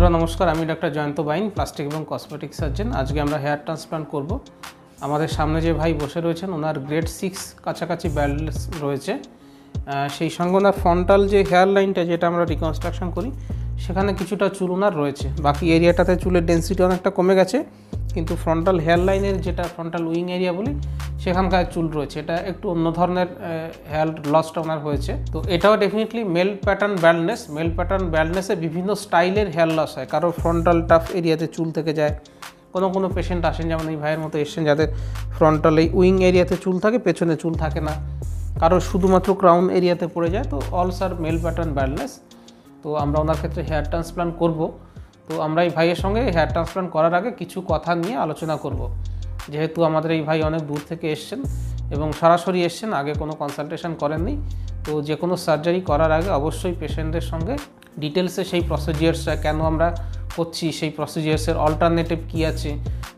বন্ধুরা নমস্কার, আমি ডক্টর জয়ন্ত বাইন, প্লাস্টিক এবং কসমেটিক সার্জন। আজকে আমরা হেয়ার ট্রান্সপ্লান্ট করব। আমাদের সামনে যে ভাই বসে রয়েছেন ওনার গ্রেড 6 কাছাকাছি ব্যালেন্স রয়েছে, সেই সঙ্গে ওনার ফ্রন্টাল যে হেয়ার লাইনটা যেটা আমরা রিকনস্ট্রাকশন করি সেখানে কিছুটা চুল ওনার রয়েছে। বাকি এরিয়াটাতে চুলের ডেন্সিটি অনেকটা কমে গেছে, কিন্তু ফ্রন্টাল হেয়ার লাইনের যেটা ফ্রন্টাল উইং এরিয়া বলি সেখানকার চুল রয়েছে। এটা একটু অন্য ধরনের হেয়ার লসটা ওনার হয়েছে। তো এটাও definitely male pattern baldness. Male pattern ব্যালনেসে বিভিন্ন স্টাইলের হেয়ার লস হয়। কারো ফ্রন্টাল টাফ এরিয়াতে চুল থেকে যায়, কোনো পেশেন্ট আসেন যেমন এই ভাইয়ের মতো এসছেন যাদের ফ্রন্টাল এই উইং এরিয়াতে চুল থাকে, পেছনে চুল থাকে না, কারো শুধুমাত্র ক্রাউন এরিয়াতে পড়ে যায়। তো অলস আর মেল প্যাটার্ন ব্যালনেস। তো আমরা ওনার ক্ষেত্রে হেয়ার ট্রান্সপ্লান্ট করব। তো আমরা এই ভাইয়ের সঙ্গে হেয়ার ট্রান্সপ্লান্ট করার আগে কিছু কথা নিয়ে আলোচনা করব। যেহেতু আমাদের এই ভাই অনেক দূর থেকে এসছেন এবং সরাসরি এসছেন, আগে কোনো কনসালটেশন করেননি, তো যে কোনো সার্জারি করার আগে অবশ্যই পেশেন্টদের সঙ্গে ডিটেলসে সেই প্রসিডিয়ার্সটা কেন আমরা করছি, সেই প্রসিডিয়ার্সের অল্টারনেটিভ কী আছে,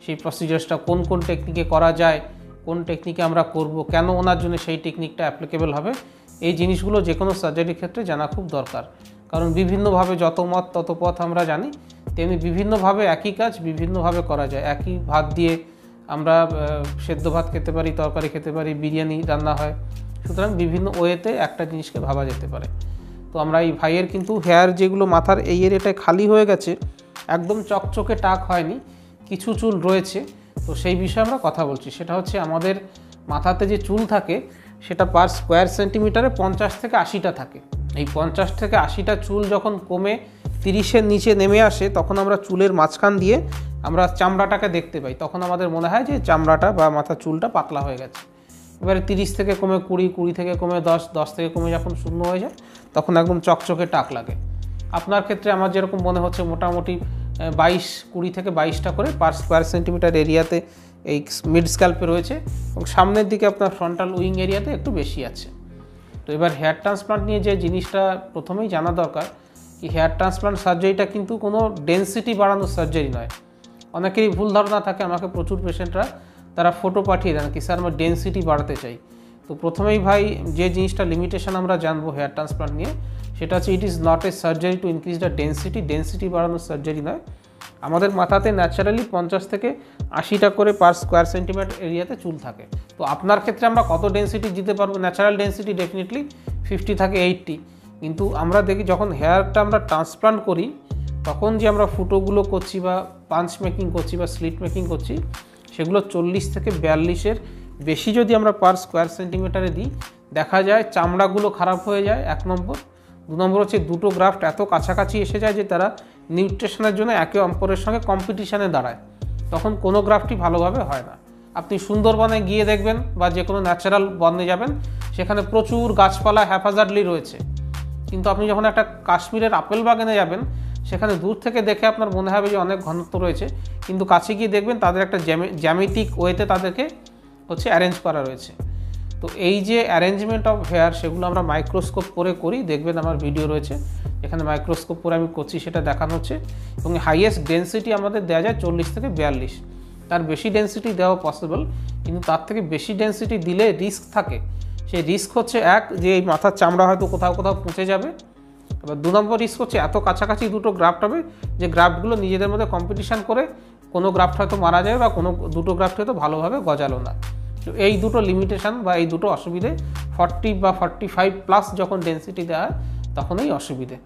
সেই প্রসিডিয়ার্সটা কোন কোন টেকনিকে করা যায়, কোন টেকনিকে আমরা করব, কেন ওনার জন্য সেই টেকনিকটা অ্যাপ্লিকেবল হবে, এই জিনিসগুলো যে কোনো সার্জারির ক্ষেত্রে জানা খুব দরকার। কারণ বিভিন্নভাবে যত মত তত পথ আমরা জানি, তেমনি বিভিন্নভাবে একই কাজ বিভিন্নভাবে করা যায়। একই ভাত দিয়ে আমরা সেদ্ধ ভাত খেতে পারি, তরকারি খেতে পারি, বিরিয়ানি রান্না হয়। সুতরাং বিভিন্ন ওয়েতে একটা জিনিসকে ভাবা যেতে পারে। তো আমরা এই ভাইয়ের কিন্তু হেয়ার যেগুলো মাথার এই এরিয়াটায় খালি হয়ে গেছে, একদম চকচকে টাক হয়নি, কিছু চুল রয়েছে। তো সেই বিষয়ে আমরা কথা বলছি। সেটা হচ্ছে আমাদের মাথাতে যে চুল থাকে সেটা পার স্কোয়ার সেন্টিমিটারে 50 থেকে 80টা থাকে। এই 50 থেকে 80টা চুল যখন কমে 30-এর নিচে নেমে আসে, তখন আমরা চুলের মাঝখান দিয়ে আমরা চামড়াটাকে দেখতে পাই। তখন আমাদের মনে হয় যে চামড়াটা বা মাথার চুলটা পাতলা হয়ে গেছে। এবারে 30 থেকে কমে 20, 20 থেকে কমে 10, 10 থেকে কমে যখন 0 হয়ে যায় তখন একদম চকচকে টাক লাগে। আপনার ক্ষেত্রে আমার যেরকম মনে হচ্ছে মোটামুটি 20 থেকে 22টা করে পার স্কোয়ার সেন্টিমিটার এরিয়াতে এই মিড স্ক্যাল্পে রয়েছে, এবং সামনের দিকে আপনার ফ্রন্টাল উইং এরিয়াতে একটু বেশি আছে। তো এবার হেয়ার ট্রান্সপ্লান্ট নিয়ে যে জিনিসটা প্রথমেই জানা দরকার, কি হেয়ার ট্রান্সপ্লান্ট সার্জারিটা কিন্তু কোনো ডেন্সিটি বাড়ানোর সার্জারি নয়। অনেকেরই ভুল ধারণা থাকে, আমাকে প্রচুর পেশেন্টরা তারা ফটো পাঠিয়ে দেন কি স্যার আমরা ডেন্সিটি বাড়াতে চাই। তো প্রথমেই ভাই যে জিনিসটা লিমিটেশন আমরা জানবো হেয়ার ট্রান্সপ্লান্ট নিয়ে, সেটা হচ্ছে it is not a surgery to increase the density. Density বাড়ানোর সার্জারি নয়। আমাদের মাথাতে ন্যাচারালি 50 থেকে 80টা করে পার স্কোয়ার সেন্টিমিটার এরিয়াতে চুল থাকে। তো আপনার ক্ষেত্রে আমরা কত ডেন্সিটি দিতে পারবো? ন্যাচারাল ডেন্সিটি ডেফিনেটলি 50 থেকে 80। কিন্তু আমরা দেখি যখন হেয়ারটা আমরা ট্রান্সপ্লান্ট করি তখন যে আমরা ফুটোগুলো করছি বা পাঞ্চ মেকিং করছি বা স্লিট মেকিং করছি, সেগুলো 40 থেকে 42-এর বেশি যদি আমরা পার স্কোয়ার সেন্টিমিটারে দিই, দেখা যায় চামড়াগুলো খারাপ হয়ে যায়, 1 নম্বর। 2 নম্বর হচ্ছে দুটো গ্রাফট এত কাছাকাছি এসে যায় যে তারা নিউট্রিশনের জন্য একে অপরের সঙ্গে কম্পিটিশানে দাঁড়ায়। তখন কোনো গ্রাফটই ভালোভাবে হয় না। আপনি সুন্দরবনে গিয়ে দেখবেন বা যে কোনো ন্যাচারাল বনে যাবেন, সেখানে প্রচুর গাছপালা হ্যাফাজার্ডলি রয়েছে, কিন্তু আপনি যখন একটা কাশ্মীরের আপেল বাগানে যাবেন, সেখানে দূর থেকে দেখে আপনার মনে হবে যে অনেক ঘনত্ব রয়েছে, কিন্তু কাছে গিয়ে দেখবেন তাদের একটা জ্যামিতিক ওয়েতে তাদেরকে অ্যারেঞ্জ করা রয়েছে। তো এই যে অ্যারেঞ্জমেন্ট অফ হেয়ার, সেগুলো আমরা মাইক্রোস্কোপ করে করি। দেখবেন আমার ভিডিও রয়েছে, এখানে মাইক্রোস্কোপ করে আমি করছি, সেটা দেখানো হচ্ছে। এবং হাইয়েস্ট ডেন্সিটি আমাদের দেওয়া যায় 40 থেকে 42। তার বেশি ডেন্সিটি দেওয়া পসিবল, কিন্তু তার থেকে বেশি ডেন্সিটি দিলে রিস্ক থাকে। সেই রিস্ক হচ্ছে এক, যে এই মাথার চামড়া হয়তো কোথাও পচে যাবে। এবার 2 নম্বর রিস্ক হচ্ছে এত কাছাকাছি দুটো গ্রাফট হবে যে গ্রাফটগুলো নিজেদের মধ্যে কম্পিটিশান করে কোনো গ্রাফট হয়তো মারা যাবে বা দুটো গ্রাফট হয়তো ভালোভাবে গজালো না। তো এই দুটো লিমিটেশান বা এই দুটো অসুবিধে 40 বা 45+ যখন ডেন্সিটি দেওয়া হয় তখন এই অসুবিধে।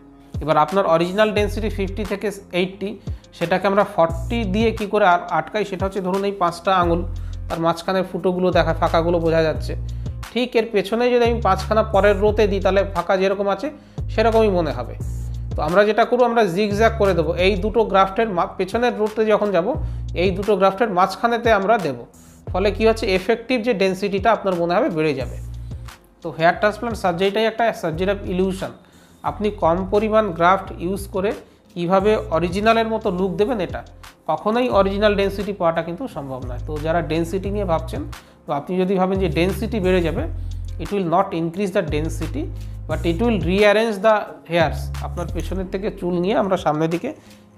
এবার আপনার অরিজিনাল ডেন্সিটি 50 থেকে 80, সেটাকে আমরা 40 দিয়ে কি করে আটকাই, সেটা হচ্ছে ধরুন এই 5টা আঙুল, তার মাঝখানের ফুটোগুলো দেখা, ফাঁকাগুলো বোঝা যাচ্ছে। ঠিক এর পেছনে যদি আমি 5খানা পরের রোতে দিই, তাহলে ফাঁকা যেরকম আছে সেরকমই মনে হবে। তো আমরা যেটা করবো, আমরা জিগজ্যাগ করে দেবো। এই দুটো গ্রাফটের পেছনের রোতে যখন যাব, এই দুটো গ্রাফটের মাঝখানেতে আমরা দেবো। ফলে কি হচ্ছে, এফেক্টিভ যে ডেন্সিটিটা আপনার মনে হবে বেড়ে যাবে। তো হেয়ার ট্রান্সপ্লান্ট সার্জারিটাই একটা সার্জারি অফ ইলিউশন। আপনি কম পরিমাণ গ্রাফট ইউজ করে কীভাবে অরিজিনালের মতো লুক দেবেন, এটা কখনোই অরিজিনাল ডেন্সিটি পাওয়াটা কিন্তু সম্ভব নয়। তো যারা ডেন্সিটি নিয়ে ভাবছেন, তো আপনি যদি ভাবেন যে ডেন্সিটি বেড়ে যাবে, it will not increase the density, but it will rearrange the here's. আপনার পেছনের থেকে চুল নিয়ে আমরা সামনের দিকে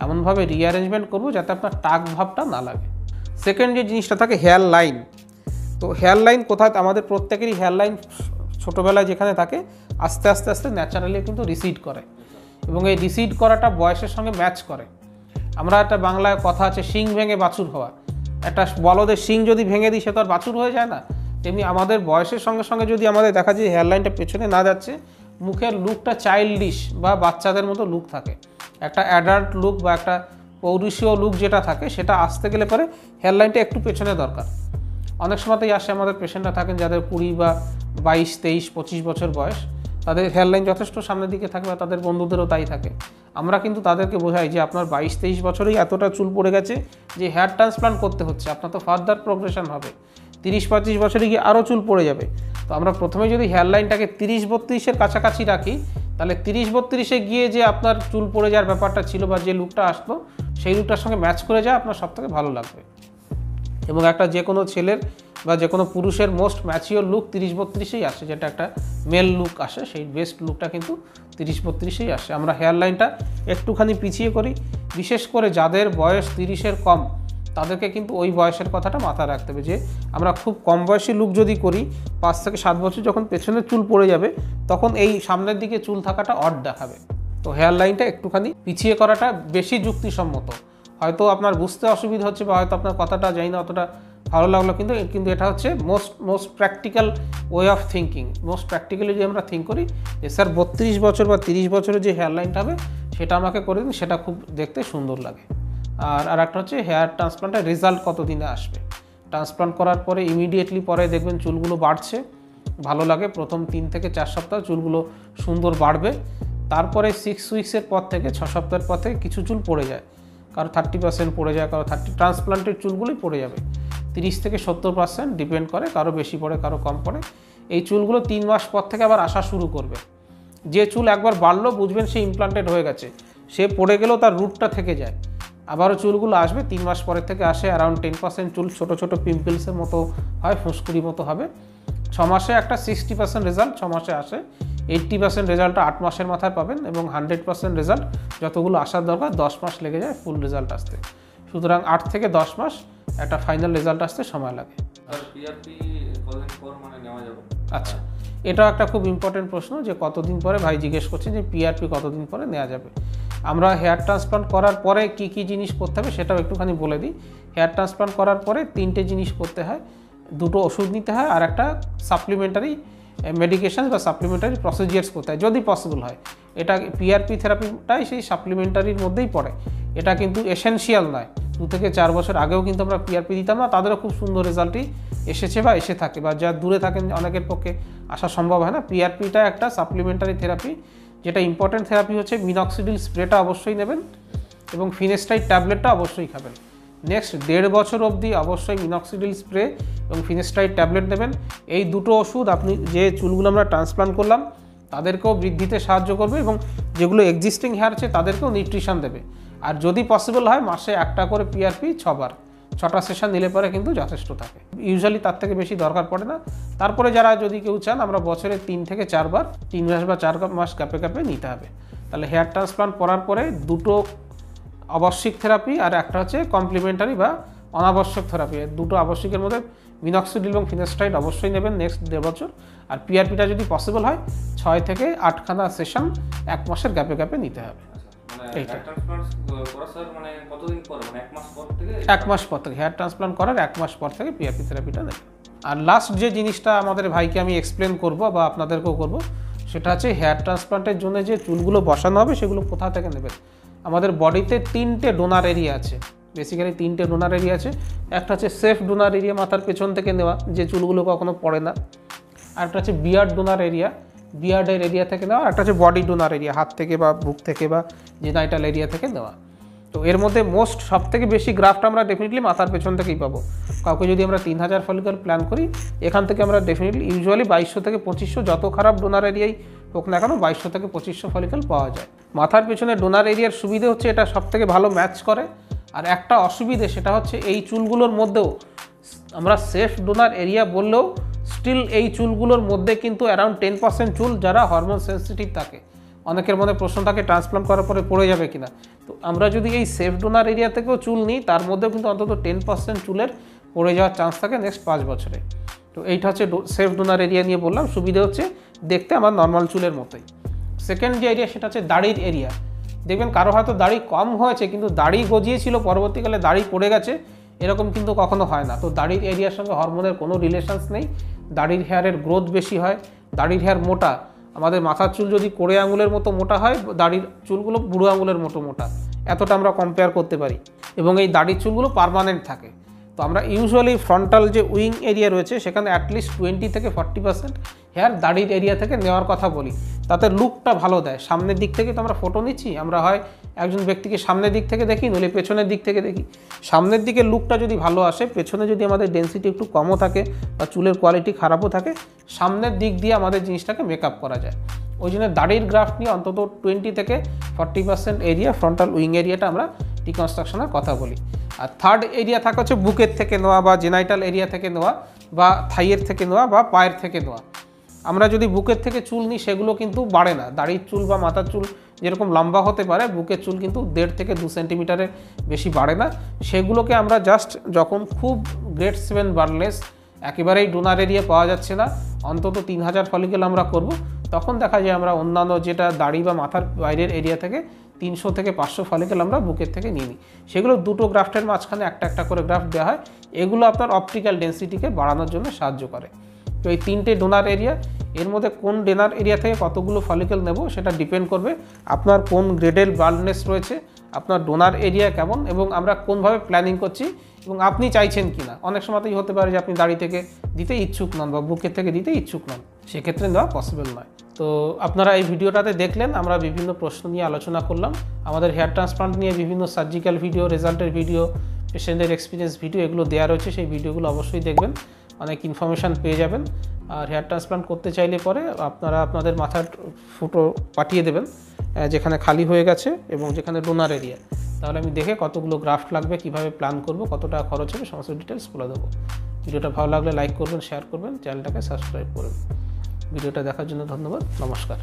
এমনভাবে রিঅ্যারেঞ্জমেন্ট করবো যাতে আপনার টাক ভাবটা না লাগে। সেকেন্ড যে জিনিসটা থাকে হেয়ার লাইন। তো হেয়ার লাইন কোথায়? আমাদের প্রত্যেকেরই হেয়ার লাইন ছোটোবেলায় যেখানে থাকে আস্তে আস্তে ন্যাচারালি কিন্তু রিসিড করে, এবং এই রিসিড করাটা বয়সের সঙ্গে ম্যাচ করে। আমরা একটা বাংলায় কথা আছে, শিং ভেঙে বাছুর হওয়া। একটা বলদের শিং যদি ভেঙে দিই সে তো আর বাছুর হয়ে যায় না। তেমনি আমাদের বয়সের সঙ্গে সঙ্গে যদি আমাদের দেখা যায় হেয়ার লাইনটা পেছনে না যাচ্ছে, মুখের লুকটা চাইল্ডিশ বা বাচ্চাদের মতো লুক থাকে, একটা অ্যাডাল্ট লুক বা একটা পৌরুষীয় লুক যেটা থাকে সেটা আসতে গেলে পরে হেয়ার লাইনটা একটু পেছনে দরকার। অনেক সময়তেই আসে আমাদের পেশেন্টরা থাকেন যাদের 20 বা 22, 23, 25 বছর বয়স, তাদের হেয়ার লাইন যথেষ্ট সামনের দিকে থাকে বা তাদের বন্ধুদেরও তাই থাকে। আমরা কিন্তু তাদেরকে বোঝাই যে আপনার 22-23 বছরেই এতটা চুল পড়ে গেছে যে হেয়ার ট্রান্সপ্লান্ট করতে হচ্ছে, আপনার তো ফার্দার প্রোগ্রেশন হবে, 30-25 বছরে গিয়ে আরও চুল পড়ে যাবে। তো আমরা প্রথমে যদি হেয়ার লাইনটাকে 30-32-এর কাছাকাছি রাখি, তাহলে 30-32-এ গিয়ে যে আপনার চুল পড়ে যাওয়ার ব্যাপারটা ছিল বা যে লুকটা আসতো সেই লুকটার সঙ্গে ম্যাচ করে যায় আপনার সবথেকে ভালো লাগবে। এবং একটা যে কোনো ছেলের বা যে কোনো পুরুষের মোস্ট ম্যাচিওর লুক 30-32-এই আসে, যেটা একটা মেল লুক আসে, সেই বেস্ট লুকটা কিন্তু 30-32-এই আসে। আমরা হেয়ার লাইনটা একটুখানি পিছিয়ে করি, বিশেষ করে যাদের বয়স 30-এর কম তাদেরকে কিন্তু ওই বয়সের কথাটা মাথায় রাখতে হবে যে আমরা খুব কম বয়সী লুক যদি করি, 5 থেকে 7 বছর যখন পেছনে চুল পড়ে যাবে তখন এই সামনের দিকে চুল থাকাটা অড দেখাবে। তো হেয়ার লাইনটা একটুখানি পিছিয়ে করাটা বেশি যুক্তিসম্মত। হয়তো আপনার বুঝতে অসুবিধা হচ্ছে বা হয়তো আপনার কথাটা জানি না অতটা ভালো লাগলো, কিন্তু এটা হচ্ছে most practical way of thinking. Most practically যদি আমরা থিঙ্ক করি যে স্যার 32 বছর বা 30 বছরের যে হেয়ার লাইনটা হবে সেটা আমাকে করে দিন, সেটা খুব দেখতে সুন্দর লাগে। আর একটা হচ্ছে হেয়ার ট্রান্সপ্লান্টের রেজাল্ট কতদিনে আসবে। ট্রান্সপ্লান্ট করার পরে ইমিডিয়েটলি পরে দেখবেন চুলগুলো বাড়ছে, ভালো লাগে। প্রথম 3 থেকে 4 সপ্তাহ চুলগুলো সুন্দর বাড়বে, তারপরে 6 উইক্সের পর থেকে 6 সপ্তাহের পর থেকে কিছু চুল পড়ে যায়, কারো 30% পড়ে যায়, কারো 30 ট্রান্সপ্লান্টের চুলগুলোই পড়ে যাবে। 30 থেকে 70% ডিপেন্ড করে, কারো বেশি পড়ে কারো কম পড়ে। এই চুলগুলো 3 মাস পর থেকে আবার আসা শুরু করবে। যে চুল একবার বাড়লো বুঝবেন সে ইমপ্লান্টেড হয়ে গেছে, সে পড়ে গেলেও তার রুটটা থেকে যায়, আবারও চুলগুলো আসবে। 3 মাস পরের থেকে আসে, অ্যারাউন্ড 10% চুল ছোটো ছোটো পিম্পলসের মতো হয়, ফুসকুড়ি মতো হবে। 6 মাসে একটা 60% রেজাল্ট 6 মাসে আসে, 80% রেজাল্টটা 8 মাসের মাথায় পাবেন, এবং 100% রেজাল্ট যতগুলো আসার দরকার 10 মাস লেগে যায় ফুল রেজাল্ট আসতে। সুতরাং 8 থেকে 10 মাস একটা ফাইনাল রেজাল্ট আসতে সময় লাগে। আচ্ছা, এটাও একটা খুব ইম্পর্টেন্ট প্রশ্ন যে কতদিন পরে, ভাই জিজ্ঞেস করছেন যে পিআরপি কতদিন পরে নেওয়া যাবে। আমরা হেয়ার ট্রান্সপ্লান্ট করার পরে কি কি জিনিস করতে হবে সেটাও একটুখানি বলে দিই। হেয়ার ট্রান্সপ্লান্ট করার পরে 3টে জিনিস করতে হয়, 2টো ওষুধ নিতে হয় আর একটা সাপ্লিমেন্টারি মেডিকেশন বা সাপ্লিমেন্টারি প্রসিজিয়ার্স করতে হয় যদি পসিবল হয়। এটা পিআরপি থেরাপিটাই সেই সাপ্লিমেন্টারির মধ্যেই পড়ে, এটা কিন্তু এসেনশিয়াল নয়। 2 থেকে 4 বছর আগেও কিন্তু আমরা পিআরপি দিতাম না, তাদেরও খুব সুন্দর রেজাল্টই এসেছে বা এসে থাকে, বা যা দূরে থাকেন অনেকের পক্ষে আসা সম্ভব হয় না। পিআরপিটা একটা সাপ্লিমেন্টারি থেরাপি, যেটা ইম্পর্টেন্ট থেরাপি হচ্ছে মিনক্সিডিল স্প্রেটা অবশ্যই নেবেন এবং ফিনেস্টাইড ট্যাবলেটটা অবশ্যই খাবেন। নেক্সট 1.5 বছর অবধি অবশ্যই মিনক্সিডিল স্প্রে এবং ফিনেস্টাইড ট্যাবলেট নেবেন। এই দুটো ওষুধ আপনি যে চুলগুলো আমরা ট্রান্সপ্লান্ট করলাম তাদেরকেও বৃদ্ধিতে সাহায্য করবে এবং যেগুলো এক্সিস্টিং হেয়ার আছে তাদেরকেও নিউট্রিশন দেবে। আর যদি পসিবল হয় মাসে একটা করে পিআরপি 6 বার, 6টা সেশন নিলে পরে কিন্তু যথেষ্ট থাকে। ইউজুয়ালি তার থেকে বেশি দরকার পড়ে না। তারপরে যারা যদি কেউ চান আমরা বছরে 3 থেকে 4 বার, 3 মাস বা 4 মাস গ্যাপে গ্যাপে নিতে হবে। তাহলে হেয়ার ট্রান্সপ্লান্ট করার পরে 2টো আবশ্যিক থেরাপি আর একটা হচ্ছে কমপ্লিমেন্টারি বা অনাবশ্যক থেরাপি। 2টো আবশ্যিকের মধ্যে মিনক্সিডিল এবং ফিনেস্টাইড অবশ্যই নেবেন নেক্সট 1.5 বছর। আর পিআরপিটা যদি পসিবল হয় 6 থেকে 8খানা সেশন 1 মাসের গ্যাপে গ্যাপে নিতে হবে। এইটা 1 মাস পর থেকে হেয়ার ট্রান্সপ্লান্ট করার 1 মাস পর থেকে পিআরপি থেরাপিটা নেবেন। আর লাস্ট যে জিনিসটা আমাদের ভাইকে আমি এক্সপ্লেন করব বা আপনাদেরকেও করব সেটা হচ্ছে হেয়ার ট্রান্সপ্লান্টের জন্য যে চুলগুলো বসানো হবে সেগুলো কোথা থেকে নেবেন। আমাদের বডিতে 3টে ডোনার এরিয়া আছে, বেসিক্যালি 3টে ডোনার এরিয়া আছে। একটা হচ্ছে সেফ ডোনার এরিয়া, মাথার পেছন থেকে নেওয়া, যে চুলগুলো কখনো পড়ে না। আর একটা হচ্ছে বিয়ার্ড ডোনার এরিয়া, বিয়ার্ডের এরিয়া থেকে নেওয়া। একটা হচ্ছে বডি ডোনার এরিয়া, হাত থেকে বা বুক থেকে বা জেনাইটাল এরিয়া থেকে নেওয়া। তো এর মধ্যে সব থেকে বেশি গ্রাফট আমরা ডেফিনেটলি মাথার পেছন থেকেই পাবো। কাউকে যদি আমরা 3000 ফলিকল প্ল্যান করি, এখান থেকে আমরা ডেফিনেটলি ইউজুয়ালি 2200 থেকে 2500, যত খারাপ ডোনার এরিয়াই হোক না কেন 2200 থেকে 2500 ফলিকল পাওয়া যায়। মাথার পেছনে ডোনার এরিয়ার সুবিধে হচ্ছে এটা সব থেকে ভালো ম্যাচ করে। আর একটা অসুবিধে সেটা হচ্ছে এই চুলগুলোর মধ্যেও আমরা সেফ ডোনার এরিয়া বললেও স্টিল এই চুলগুলোর মধ্যে কিন্তু অ্যারাউন্ড 10% চুল যারা হরমোন সেন্সিটিভ থাকে। অনেকের মধ্যে প্রশ্ন থাকে ট্রান্সপ্লান্ট করার পরে পড়ে যাবে কিনা। তো আমরা যদি এই সেফ ডোনার এরিয়া থেকেও চুল নিই তার মধ্যেও কিন্তু অন্তত 10% চুলের পড়ে যাওয়ার চান্স থাকে নেক্সট 5 বছরে। তো এইটা হচ্ছে সেফ ডোনার এরিয়া নিয়ে বললাম। সুবিধা হচ্ছে দেখতে আমার নর্মাল চুলের মতোই। সেকেন্ড যে এরিয়া সেটা হচ্ছে দাড়ির এরিয়া। দেখবেন কারো হয়তো দাড়ি কম হয়েছে কিন্তু দাড়ি গজিয়েছিল, পরবর্তীকালে দাড়ি পড়ে গেছে, এরকম কিন্তু কখনো হয় না। তো দাড়ির এরিয়ার সঙ্গে হরমোনের কোনো রিলেশনস নেই। দাড়ির হেয়ারের গ্রোথ বেশি হয়, দাড়ির হেয়ার মোটা, আমাদের মাথার চুল যদি কোড়ে আঙুলের মতো মোটা হয়, দাড়ির চুলগুলো বুড়ো আঙুলের মতো মোটা, এতটা আমরা কম্পেয়ার করতে পারি। এবং এই দাড়ির চুলগুলো পার্মানেন্ট থাকে। তো আমরা ইউজুয়ালি ফ্রন্টাল যে উইং এরিয়া রয়েছে সেখানে অ্যাটলিস্ট 20 থেকে 40% হেয়ার দাড়ির এরিয়া থেকে নেওয়ার কথা বলি, তাতে লুকটা ভালো দেয়। সামনের দিক থেকে তো আমরা ফটো নিচ্ছি, আমরা হয় একজন ব্যক্তিকে সামনের দিক থেকে দেখি, নইলে পেছনের দিক থেকে দেখি। সামনের দিকে লুকটা যদি ভালো আসে, পেছনে যদি আমাদের ডেন্সিটি একটু কমও থাকে বা চুলের কোয়ালিটি খারাপও থাকে, সামনের দিক দিয়ে আমাদের জিনিসটাকে মেকআপ করা যায়। ওই জন্য দাড়ির গ্রাফট নিয়ে অন্তত 20 থেকে 40% এরিয়া ফ্রন্টাল উইং এরিয়াটা আমরা রিকনস্ট্রাকশনের কথা বলি। আর থার্ড এরিয়া থাকে হচ্ছে বুকের থেকে নেওয়া বা জেনাইটাল এরিয়া থেকে নেওয়া বা থাইয়ের থেকে নেওয়া বা পায়ের থেকে নেওয়া। আমরা যদি বুকের থেকে চুল নিই সেগুলো কিন্তু বাড়ে না। দাড়ির চুল বা মাথার চুল যেরকম লম্বা হতে পারে, বুকের চুল কিন্তু 1.5 থেকে 2 সেন্টিমিটারের বেশি বাড়ে না। সেগুলোকে আমরা জাস্ট যখন খুব গ্রেড 7 বার্নলেস, একেবারেই ডোনার এরিয়া পাওয়া যাচ্ছে না, অন্তত 3000 ফলিকেল আমরা করব, তখন দেখা যায় আমরা অন্যান্য যেটা দাড়ি বা মাথার বাইরের এরিয়া থেকে 300 থেকে 500 ফলিকেল আমরা বুকের থেকে নিয়ে নিই। সেগুলো দুটো গ্রাফটের মাঝখানে একটা একটা করে গ্রাফট দেওয়া হয়। এগুলো আপনার অপটিক্যাল ডেন্সিটিকে বাড়ানোর জন্য সাহায্য করে। তো এই 3টে ডোনার এরিয়া, এর মধ্যে কোন ডোনার এরিয়া থেকে কতগুলো ফলিকেল নেব সেটা ডিপেন্ড করবে আপনার কোন গ্রেডের বাল্ডনেস রয়েছে, আপনার ডোনার এরিয়া কেমন, এবং আমরা কোনভাবে প্ল্যানিং করছি এবং আপনি চাইছেন কিনা। অনেক সময়তেই হতে পারে যে আপনি দাড়ি থেকে দিতে ইচ্ছুক নন বা বুকের থেকে দিতে ইচ্ছুক নন, সেক্ষেত্রে নেওয়া পসিবল নয়। তো আপনারা এই ভিডিওটাতে দেখলেন আমরা বিভিন্ন প্রশ্ন নিয়ে আলোচনা করলাম। আমাদের হেয়ার ট্রান্সপ্লান্ট নিয়ে বিভিন্ন সার্জিক্যাল ভিডিও, রেজাল্টের ভিডিও, পেশেন্টের এক্সপিরিয়েন্স ভিডিও এগুলো দেওয়া রয়েছে, সেই ভিডিওগুলো অবশ্যই দেখবেন, অনেক ইনফরমেশান পেয়ে যাবেন। আর হেয়ার ট্রান্সপ্লান্ট করতে চাইলে পরে আপনারা আপনাদের মাথার ফটো পাঠিয়ে দেবেন যেখানে খালি হয়ে গেছে এবং যেখানে ডোনার এরিয়া, তাহলে আমি দেখে কতগুলো গ্রাফট লাগবে, কিভাবে প্ল্যান করব, কত টাকা খরচ হবে, সমস্ত ডিটেলস বলে দেবো। ভিডিওটা ভালো লাগলে লাইক করবেন, শেয়ার করবেন, চ্যানেলটাকে সাবস্ক্রাইব করবেন। ভিডিওটা দেখার জন্য ধন্যবাদ, নমস্কার।